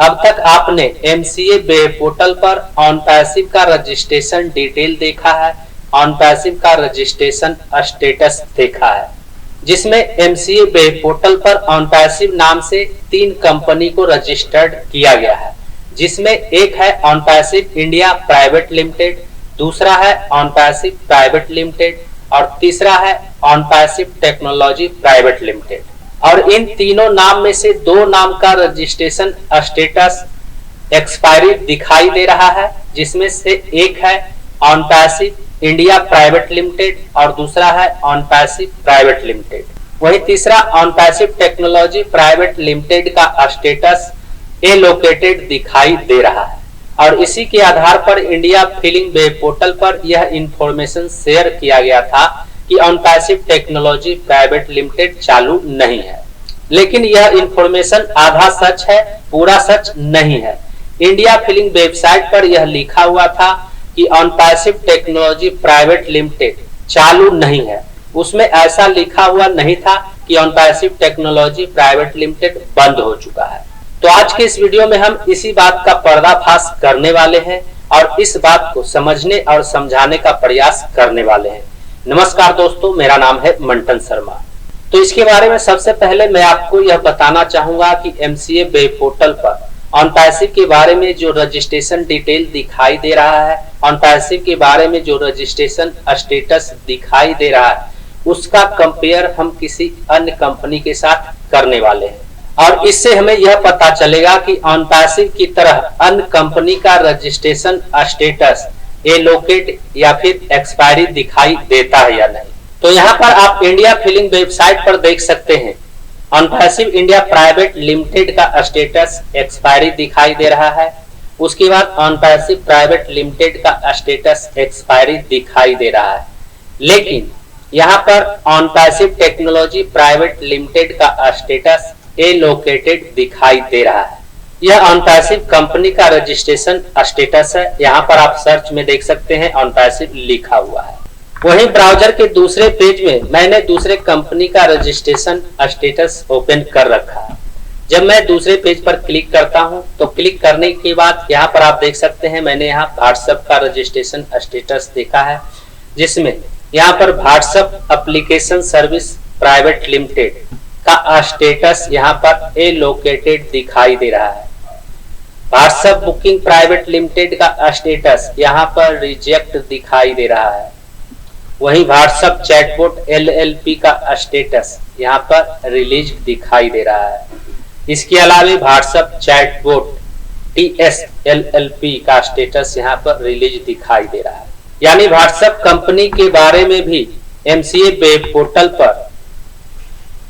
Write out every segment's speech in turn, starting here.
अब तक आपने एमसीए वेब पोर्टल पर ऑन पैसिव का रजिस्ट्रेशन डिटेल देखा है, ऑन पैसिव का रजिस्ट्रेशन स्टेटस देखा है, जिसमें एमसीए वेब पोर्टल पर ऑन पैसिव नाम से 3 कंपनी को रजिस्टर्ड किया गया है, जिसमें एक है on passive India private limited, दूसरा है ऑन पैसिव प्राइवेट लिमिटेड और तीसरा है on passive technology private limited. और इन तीनों नाम में से 2 नाम का रजिस्ट्रेशन स्टेटस एक्सपायरी दिखाई दे रहा है, जिसमें से एक है on passive India private limited और दूसरा है ऑन पैसिव प्राइवेट लिमिटेड। वहीं तीसरा on passive technology private limited का स्टेटस एलोकेटेड दिखाई दे रहा है। और इसी के आधार पर इंडिया फिलिंग वेब पोर्टल पर यह इंफॉर्मेशन शेयर किया गया था कि on passive technology private limited चालू नहीं है, लेकिन यह इंफॉर्मेशन आधा सच है, पूरा सच नहीं है। इंडिया फिलिंग वेबसाइट पर यह लिखा हुआ था कि on passive technology private limited चालू नहीं है, उसमें ऐसा लिखा हुआ नहीं था कि on passive technology private limited बंद हो चुका है। तो आज के इस वीडियो में हम इसी बात का पर्दाफाश करने वाले हैं और इस बात को समझने और समझाने का प्रयास करने वाले हैं। नमस्कार दोस्तों, मेरा नाम है मंटन शर्मा। तो इसके बारे में सबसे पहले मैं आपको यह बताना चाहूंगा कि एमसीए वेब पोर्टल पर ऑन पैसिव के बारे में जो रजिस्ट्रेशन डिटेल दिखाई दे रहा है, ऑन पैसिव के बारे में जो रजिस्ट्रेशन स्टेटस दिखाई दे रहा है, उसका कंपेयर हम किसी अन्य कंपनी के साथ करने वाले हैं और इससे हमें यह पता चलेगा कि ऑन पैसिव की तरह अन्य कंपनी का रजिस्ट्रेशन स्टेटस एलोकेट या फिर एक्सपायरी दिखाई देता है या नहीं। तो यहाँ पर आप इंडिया फिलिंग वेबसाइट पर देख सकते हैं on passive India private limited का स्टेटस एक्सपायरी दिखाई दे रहा है। उसके बाद ऑन पैसिव प्राइवेट लिमिटेड का स्टेटस एक्सपायरी दिखाई दे रहा है, लेकिन यहाँ पर on passive technology private limited का स्टेटस एलोकेटेड दिखाई दे रहा है। यह ऑन पैसिव कंपनी का रजिस्ट्रेशन स्टेटस है। यहाँ पर आप सर्च में देख सकते हैं ऑन पैसिव लिखा हुआ है। वहीं ब्राउजर के दूसरे पेज में मैंने दूसरे कंपनी का रजिस्ट्रेशन स्टेटस ओपन कर रखा है। जब मैं दूसरे पेज पर क्लिक करता हूं तो क्लिक करने के बाद यहाँ पर आप देख सकते हैं मैंने यहाँ व्हाट्सएप का रजिस्ट्रेशन स्टेटस देखा है, जिसमें यहाँ पर WhatsApp application service private limited का स्टेटस यहाँ पर एलोकेटेड दिखाई दे रहा है। व्हाट्सएप बुकिंग प्राइवेट लिमिटेड का स्टेटस यहाँ पर रिजेक्ट दिखाई दे रहा है। वहीं व्हाट्सएप चैटबॉट एलएलपी का स्टेटस यहाँ पर रिलीज दिखाई दे रहा है। इसके अलावा व्हाट्सएप चैटबॉट टीएसएलएलपी का स्टेटस यहाँ पर रिलीज दिखाई दे रहा है। यानी व्हाट्सएप कंपनी के बारे में भी एमसीए वेब पोर्टल पर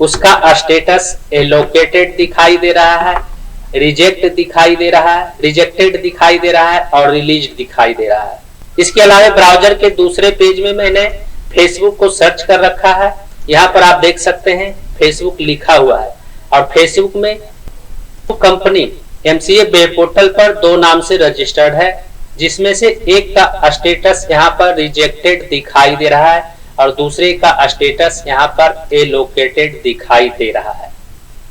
उसका स्टेटस एलोकेटेड दिखाई दे रहा है, रिजेक्ट दिखाई दे रहा है, रिजेक्टेड दिखाई दे रहा है और रिलीज दिखाई दे रहा है। इसके अलावा ब्राउजर के दूसरे पेज में मैंने फेसबुक को सर्च कर रखा है। यहाँ पर आप देख सकते हैं फेसबुक लिखा हुआ है और फेसबुक में कंपनी एमसीए वेब पोर्टल पर 2 नाम से रजिस्टर्ड है, जिसमें से एक का स्टेटस यहाँ पर रिजेक्टेड दिखाई दे रहा है और दूसरे का स्टेटस यहाँ पर एलोकेटेड दिखाई दे रहा है,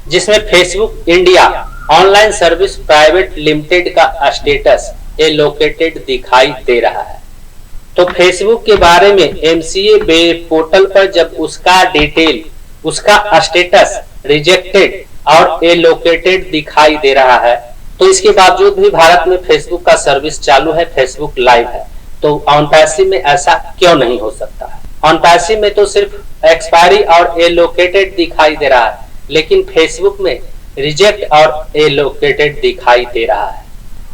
जिसमें Facebook India online service private limited का स्टेटस एलोकेटेड दिखाई दे रहा है। तो फेसबुक के बारे में एमसीए वेब पोर्टल पर जब उसका डिटेल, उसका स्टेटस रिजेक्टेड और एलोकेटेड दिखाई दे रहा है, तो इसके बावजूद भी भारत में फेसबुक का सर्विस चालू है, फेसबुक लाइव है। तो ऑन पैसिव में ऐसा क्यों नहीं हो सकता है? ऑन पैसिव में तो सिर्फ एक्सपायरी और एलोकेटेड दिखाई दे रहा है, लेकिन फेसबुक में रिजेक्ट और एलोकेटेड दिखाई दे रहा है।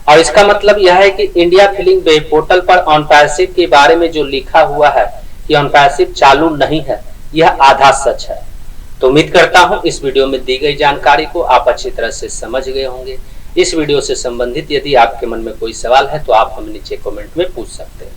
और इसका मतलब यह है कि इंडिया फिलिंग वेब पोर्टल पर ऑन पैसिव के बारे में जो लिखा हुआ है कि ऑन पैसिव चालू नहीं है, यह आधा सच है। तो उम्मीद करता हूं इस वीडियो में दी गई जानकारी को आप अच्छी तरह से समझ गए होंगे। इस वीडियो से संबंधित यदि आपके मन में कोई सवाल है तो आप हमें नीचे कमेंट में पूछ सकते हैं।